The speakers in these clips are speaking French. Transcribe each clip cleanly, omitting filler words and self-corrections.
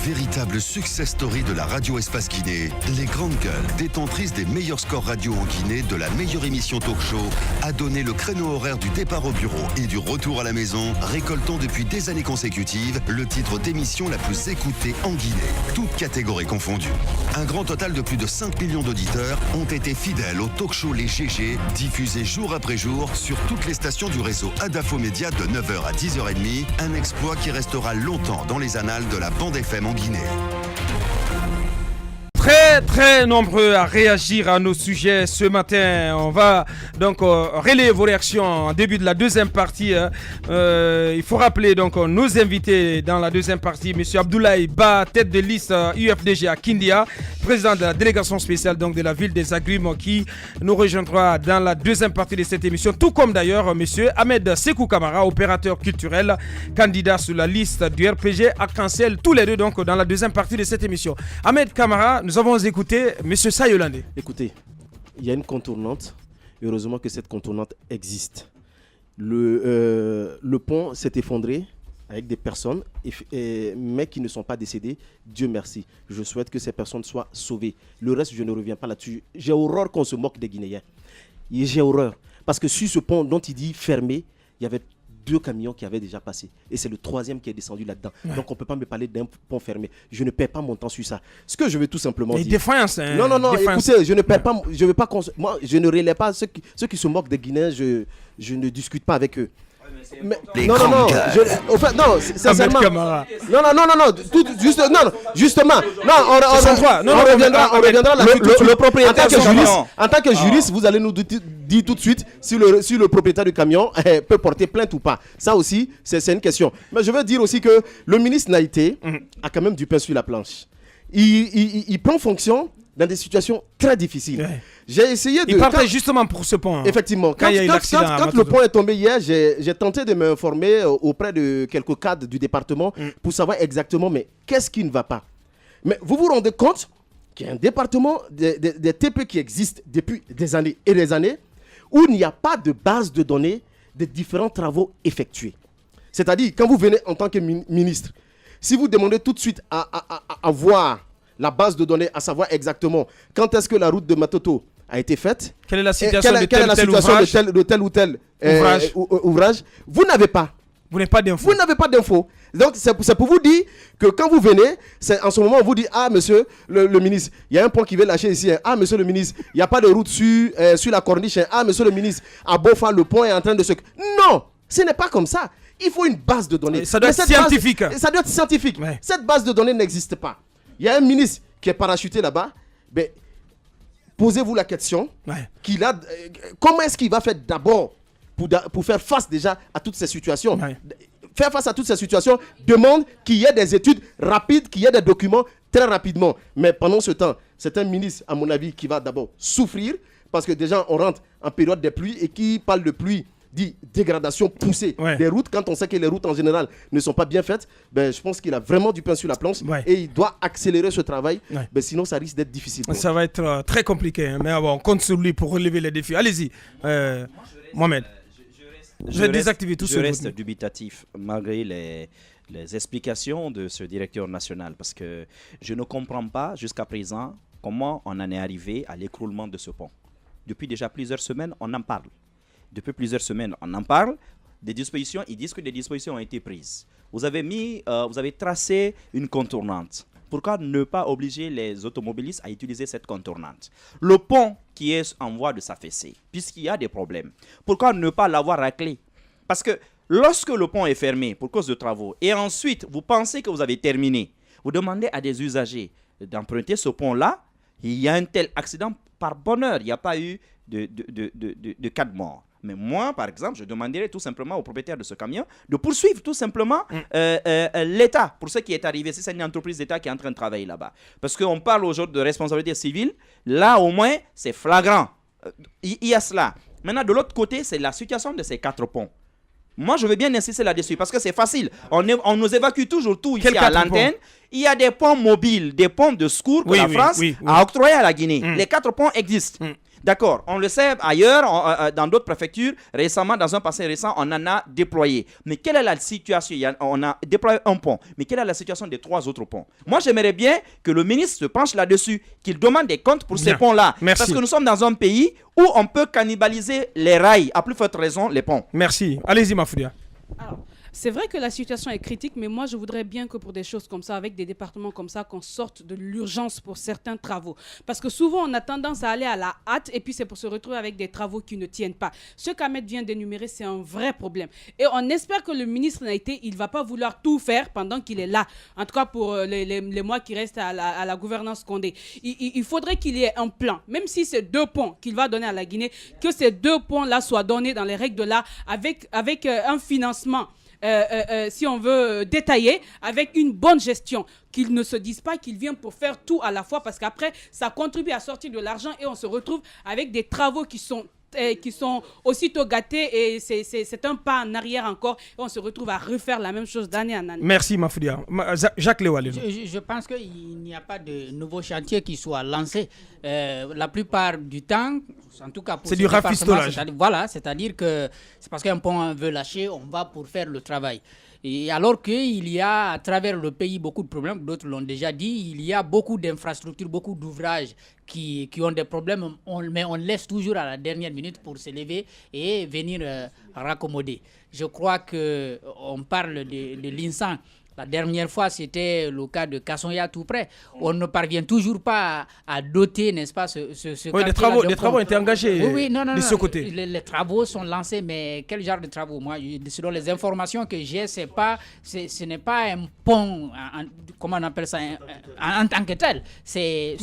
Véritable success story de la radio Espace Guinée, les Grandes Gueules, détentrices des meilleurs scores radio en Guinée, de la meilleure émission talk show, a donné le créneau horaire du départ au bureau et du retour à la maison, récoltant depuis des années consécutives le titre d'émission la plus écoutée en Guinée, toutes catégories confondues. Un grand total de plus de 5 millions d'auditeurs ont été fidèles au talk show Les GG, diffusé jour après jour sur toutes les stations du réseau Adafo Média de 9h à 10h30, un exploit qui restera longtemps dans les annales de la bande FM en Guinée. Très nombreux à réagir à nos sujets ce matin. On va donc relayer vos réactions en début de la deuxième partie. Il faut rappeler donc nos invités dans la deuxième partie. M. Abdoulaye Ba, tête de liste UFDG à Kindia, président de la délégation spéciale donc de la ville des Agrumes, qui nous rejoindra dans la deuxième partie de cette émission. Tout comme d'ailleurs M. Ahmed Sekou Kamara, opérateur culturel, candidat sur la liste du RPG Arc-en-Ciel. Tous les deux donc dans la deuxième partie de cette émission. Ahmed Kamara, nous avons écouté M. Sayolande. Écoutez, il y a une contournante. Heureusement que cette contournante existe. Le pont s'est effondré avec des personnes, mais qui ne sont pas décédées. Dieu merci. Je souhaite que ces personnes soient sauvées. Le reste, je ne reviens pas là-dessus. J'ai horreur qu'on se moque des Guinéens. J'ai horreur. Parce que sur ce pont dont il dit fermé, il y avait 2 camions qui avaient déjà passé. Et c'est le 3e qui est descendu là-dedans. Ouais. Donc on ne peut pas me parler d'un pont fermé. Je ne perds pas mon temps sur ça. Ce que je veux tout simplement dire... Défiance, hein. Non, défiance. Écoutez, je ne perds pas... Je veux pas moi, je ne relève pas ceux qui se moquent des Guinéens. Je ne discute pas avec eux. Mais, non, sincèrement. Justement. On reviendra là-dessus. Le propriétaire en tant que juriste, vous allez nous dire tout de suite si le propriétaire du camion peut porter plainte ou pas. Ça aussi, c'est une question. Mais je veux dire aussi que le ministre Naïté a quand même du pain sur la planche. Il prend fonction dans des situations très difficiles. Ouais. J'ai essayé de... Il partait justement pour ce pont. Effectivement. Quand le pont est tombé hier, j'ai tenté de m'informer auprès de quelques cadres du département pour savoir exactement mais qu'est-ce qui ne va pas. Mais vous vous rendez compte qu'il y a un département des TP qui existe depuis des années et des années où il n'y a pas de base de données des différents travaux effectués. C'est-à-dire, quand vous venez en tant que ministre, si vous demandez tout de suite à voir la base de données, à savoir exactement quand est-ce que la route de Matoto a été faite, quelle est la situation de tel ou tel ouvrage, vous n'avez pas. Vous n'avez pas d'infos. Vous n'avez pas d'infos. Donc, c'est pour vous dire que quand vous venez, en ce moment, on vous dit, ah, monsieur le ministre, il y a un pont qui veut lâcher ici. Ah, monsieur le ministre, il n'y a pas de route sur la corniche. Ah, monsieur le ministre, à Bofa, le pont est en train de se... Non, ce n'est pas comme ça. Il faut une base de données. Ça doit être scientifique. Ça doit être scientifique. Ouais. Cette base de données n'existe pas. Il y a un ministre qui est parachuté là-bas. Ben, posez-vous la question. Ouais. Comment est-ce qu'il va faire d'abord pour faire face déjà à toutes ces situations? Ouais. Faire face à toutes ces situations demande qu'il y ait des études rapides, qu'il y ait des documents très rapidement. Mais pendant ce temps, c'est un ministre, à mon avis, qui va d'abord souffrir parce que déjà, on rentre en période de pluie et qui parle de pluie dit dégradation poussée des routes. Quand on sait que les routes en général ne sont pas bien faites, ben, je pense qu'il a vraiment du pain sur la planche et il doit accélérer ce travail. Ben, sinon, ça risque d'être difficile. Ça va être très compliqué, hein, mais bon, on compte sur lui pour relever les défis. Allez-y, Mohamed. Je reste dubitatif malgré les explications de ce directeur national parce que je ne comprends pas jusqu'à présent comment on en est arrivé à l'écroulement de ce pont. Depuis déjà plusieurs semaines, on en parle. Des dispositions, ils disent que des dispositions ont été prises. Vous avez tracé une contournante. Pourquoi ne pas obliger les automobilistes à utiliser cette contournante? Le pont qui est en voie de s'affaisser, puisqu'il y a des problèmes, pourquoi ne pas l'avoir raclé? Parce que lorsque le pont est fermé pour cause de travaux, et ensuite vous pensez que vous avez terminé, vous demandez à des usagers d'emprunter ce pont-là, il y a un tel accident, par bonheur, il n'y a pas eu de cas de mort. Mais moi, par exemple, je demanderais tout simplement au propriétaire de ce camion de poursuivre tout simplement l'État pour ce qui est arrivé. Si c'est une entreprise d'État qui est en train de travailler là-bas. Parce qu'on parle aujourd'hui de responsabilité civile. Là, au moins, c'est flagrant. Il y a cela. Maintenant, de l'autre côté, c'est la situation de ces 4 ponts. Moi, je veux bien insister là-dessus parce que c'est facile. On nous évacue toujours tout ici à l'antenne. Il y a des ponts mobiles, des ponts de secours que la France a octroyés à la Guinée. Les 4 ponts existent. D'accord, on le sait ailleurs, dans d'autres préfectures, récemment, dans un passé récent, on en a déployé. Mais quelle est la situation? On a déployé un pont, mais quelle est la situation des 3 autres ponts? Moi, j'aimerais bien que le ministre se penche là-dessus, qu'il demande des comptes pour ces ponts-là. Parce que nous sommes dans un pays où on peut cannibaliser les rails, à plus forte raison, les ponts. Merci. Allez-y, Mafoudia. Alors, c'est vrai que la situation est critique, mais moi, je voudrais bien que pour des choses comme ça, avec des départements comme ça, qu'on sorte de l'urgence pour certains travaux. Parce que souvent, on a tendance à aller à la hâte et puis c'est pour se retrouver avec des travaux qui ne tiennent pas. Ce qu'Ahmed vient d'énumérer, c'est un vrai problème. Et on espère que le ministre Naïté, il ne va pas vouloir tout faire pendant qu'il est là. En tout cas, pour les mois qui restent à la gouvernance Condé. Il faudrait qu'il y ait un plan, même si c'est 2 ponts qu'il va donner à la Guinée, que ces 2 ponts-là soient donnés dans les règles de l'art avec un financement. Si on veut détailler, avec une bonne gestion, qu'ils ne se disent pas qu'ils viennent pour faire tout à la fois, parce qu'après, ça contribue à sortir de l'argent et on se retrouve avec des travaux qui sont aussitôt gâtés et c'est un pas en arrière encore et on se retrouve à refaire la même chose d'année en année. Merci Mafoudia. Jacques Léo. Je pense qu'il n'y a pas de nouveau chantier qui soit lancé. La plupart du temps, en tout cas pour c'est du rafistolage. C'est-à-dire que c'est parce qu'un pont veut lâcher, on va pour faire le travail. Et alors qu'il y a à travers le pays beaucoup de problèmes, d'autres l'ont déjà dit, il y a beaucoup d'infrastructures, beaucoup d'ouvrages qui ont des problèmes, mais on laisse toujours à la dernière minute pour se lever et venir raccommoder. Je crois qu'on parle de l'Insan. La dernière fois, c'était le cas de Kassoya tout près. On ne parvient toujours pas à doter, n'est-ce pas, ce oui, les travaux ont été engagés de ce côté. Les travaux sont lancés, mais quel genre de travaux? Moi, selon les informations que j'ai, ce n'est pas un pont, comment on appelle ça, en tant que tel. C'est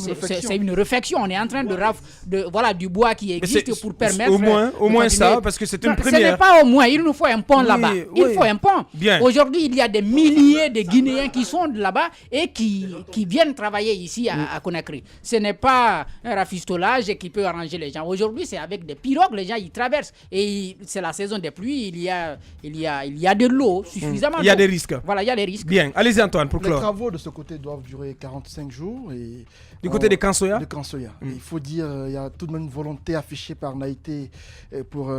une réflexion. On est en train de du bois qui existe pour permettre... Au moins ça, parce que c'est une première. Ce n'est pas au moins, il nous faut un pont là-bas. Il faut un pont. Aujourd'hui, il y a des milliers de Guinéens qui sont là-bas et qui viennent travailler ici à Conakry. Ce n'est pas un rafistolage qui peut arranger les gens. Aujourd'hui, c'est avec des pirogues, les gens y traversent. Et c'est la saison des pluies, il y a de l'eau suffisamment. Il y a des risques. Voilà, il y a des risques. Bien, allez-y Antoine, pour clore. Les travaux de ce côté doivent durer 45 jours. Et du côté des Kansoya? De Kansoya. Il faut dire, il y a tout de même une volonté affichée par Naïté pour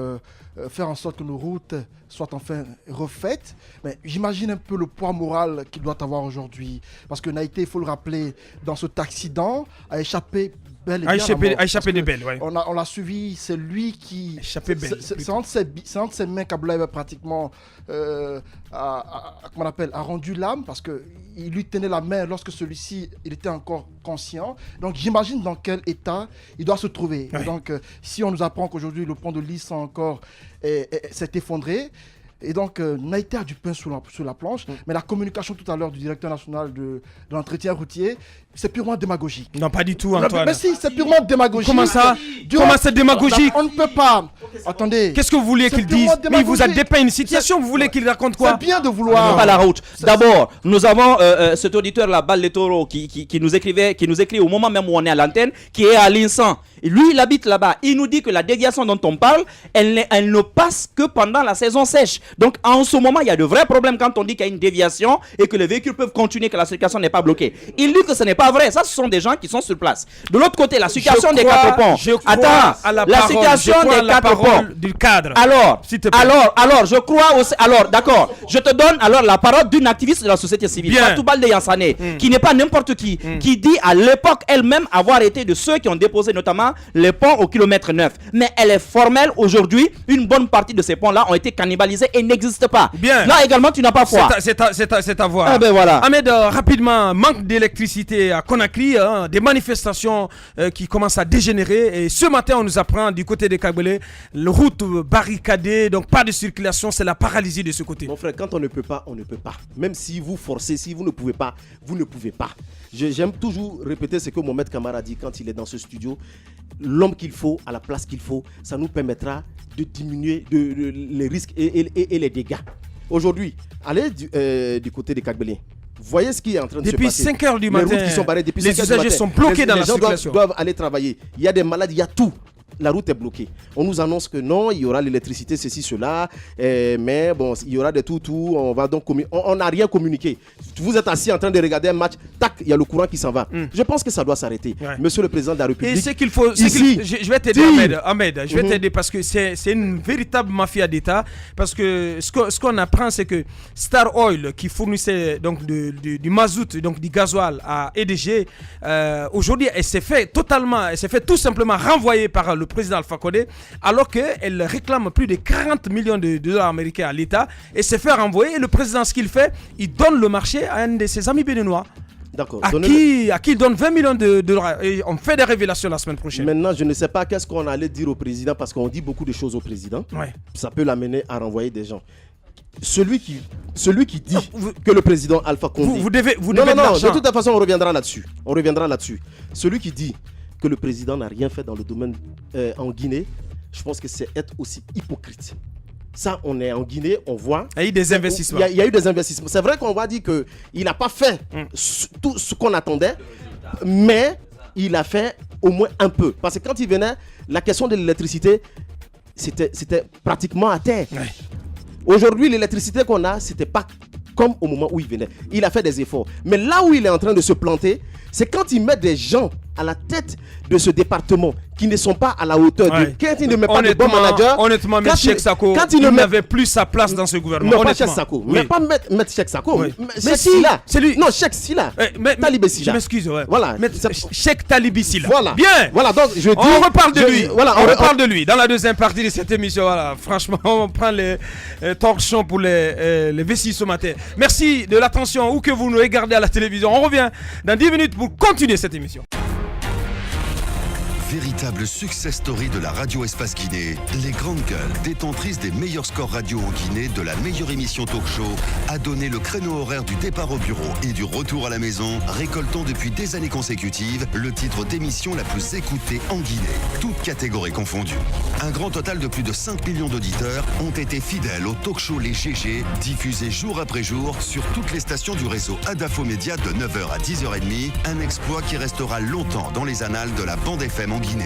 faire en sorte que nos routes soient enfin refaites. Mais j'imagine un peu le poids moral qu'il doit avoir aujourd'hui. Parce que Naïté, il faut le rappeler, dans cet accident, a échappé bel et bien a échappé de belle, ouais. On l'a suivi, c'est lui qui... Échappé belle. C'est entre ses mains qu'Abdoulaye pratiquement a rendu l'âme, parce qu'il lui tenait la main lorsque celui-ci il était encore conscient. Donc j'imagine dans quel état il doit se trouver. Ouais. Donc si on nous apprend qu'aujourd'hui le pont de Lys encore s'est effondré, et donc, Naïté a du pain sur la planche, mais la communication tout à l'heure du directeur national de l'entretien routier, c'est purement démagogique. Non, pas du tout, Antoine. Mais si, c'est purement démagogique. Comment ça? Comment c'est démagogique? On ne peut pas. Attendez. Qu'est-ce que vous voulez qu'il dise? Mais il vous a dépeint une situation, vous voulez qu'il raconte quoi? C'est bien de vouloir. Pas la route. D'abord, nous avons cet auditeur, la balle des taureaux, qui nous écrit au moment même où on est à l'antenne, qui est à l'Insan. Lui, il habite là-bas. Il nous dit que la déviation dont on parle, elle ne passe que pendant la saison sèche. Donc, en ce moment, il y a de vrais problèmes quand on dit qu'il y a une déviation et que les véhicules peuvent continuer, que la circulation n'est pas bloquée. Il dit que ce n'est pas vrai. Ça, ce sont des gens qui sont sur place. De l'autre côté, la situation des 4 ponts. Attends, la situation des 4 ponts. Du cadre. Alors, je crois aussi. Alors, d'accord. Je te donne alors la parole d'une activiste de la société civile, Fatou Baldé Yansane, qui n'est pas n'importe qui dit à l'époque elle-même avoir été de ceux qui ont déposé notamment les ponts au kilomètre 9. Mais elle est formelle aujourd'hui. Une bonne partie de ces ponts-là ont été cannibalisés et n'existent pas. Bien. Là également, tu n'as pas foi. C'est à voir. Ah ben voilà. Ahmed, rapidement, manque d'électricité à Conakry, des manifestations qui commencent à dégénérer. Et ce matin, on nous apprend du côté des Kagbele, la route barricadée, donc pas de circulation, c'est la paralysie de ce côté. Mon frère, quand on ne peut pas, on ne peut pas. Même si vous forcez, si vous ne pouvez pas, vous ne pouvez pas. J'aime toujours répéter ce que Mohamed Kamara dit quand il est dans ce studio. L'homme qu'il faut, à la place qu'il faut, ça nous permettra de diminuer les risques et les dégâts. Aujourd'hui, allez du côté des Kagbelés. Voyez ce qui est en train de se passer. Depuis 5 h du matin, les routes qui sont barrées, depuis les usagers sont bloqués dans la circulation. Les gens doivent aller travailler. Il y a des malades, il y a tout. La route est bloquée. On nous annonce que non, il y aura l'électricité, ceci, cela, mais bon, il y aura des tout. On va donc on n'a rien communiqué. vous êtes assis en train de regarder un match, tac, il y a le courant qui s'en va. Je pense que ça doit s'arrêter. Monsieur le président de la République. Et ce qu'il faut, ici, je vais t'aider, Ahmed, je vais t'aider parce que c'est une véritable mafia d'État. Parce que ce qu'on apprend, c'est que Star Oil, qui fournissait donc du mazout, donc du gasoil à EDG, aujourd'hui, elle s'est fait tout simplement renvoyer par le président Alpha Condé, alors qu'elle réclame plus de 40 millions de dollars américains à l'État et s'est fait renvoyer. Et le président, ce qu'il fait, il donne le marché à un de ses amis béninois. D'accord. À qui il donne 20 millions de dollars. Et on fait des révélations la semaine prochaine. Maintenant, je ne sais pas qu'est-ce qu'on allait dire au président, parce qu'on dit beaucoup de choses au président. Ouais. Ça peut l'amener à renvoyer des gens. Celui qui dit que le président Alpha Condé... Vous devez non, de toute façon, on reviendra là-dessus. Celui qui dit que le président n'a rien fait dans le domaine en Guinée, je pense que c'est être aussi hypocrite. Ça, on est en Guinée, on voit... Il y a eu des investissements. Il y a eu des investissements. C'est vrai qu'on va dire qu'il n'a pas fait tout ce qu'on attendait, mais il a fait au moins un peu. Parce que quand il venait, la question de l'électricité, c'était pratiquement à terre. Ouais. Aujourd'hui, l'électricité qu'on a, c'était pas comme au moment où il venait. Il a fait des efforts. Mais là où il est en train de se planter, c'est quand il met des gens à la tête de ce département qui ne sont pas à la hauteur quand il ne met pas de bon manager. Honnêtement, M. Cheikh Sako, il n'avait plus sa place dans ce gouvernement. Non, pas Cheikh Sako. Mais pas mettre Cheikh Sako. Oui. Mais Silla. C'est lui. Non, Cheikh Silla. Talibé Silla. Je m'excuse. Ouais. Voilà. Cheikh Talibé Silla. Voilà. Bien. Voilà, donc je dis. On reparle de lui. Voilà, on reparle de lui. Dans la deuxième partie de cette émission, voilà. Franchement, on prend les torchons pour les vessies ce matin. Merci de l'attention où que vous nous regardez à la télévision. On revient dans 10 minutes pour continuer cette émission. Véritable success story de la radio Espace Guinée, les grandes gueules, détentrices des meilleurs scores radio en Guinée de la meilleure émission talk show, a donné le créneau horaire du départ au bureau et du retour à la maison, récoltant depuis des années consécutives le titre d'émission la plus écoutée en Guinée, toutes catégories confondues. Un grand total de plus de 5 millions d'auditeurs ont été fidèles au talk show Les GG, diffusé jour après jour sur toutes les stations du réseau Adafo Média de 9h à 10h30, un exploit qui restera longtemps dans les annales de la bande FM en Guinée.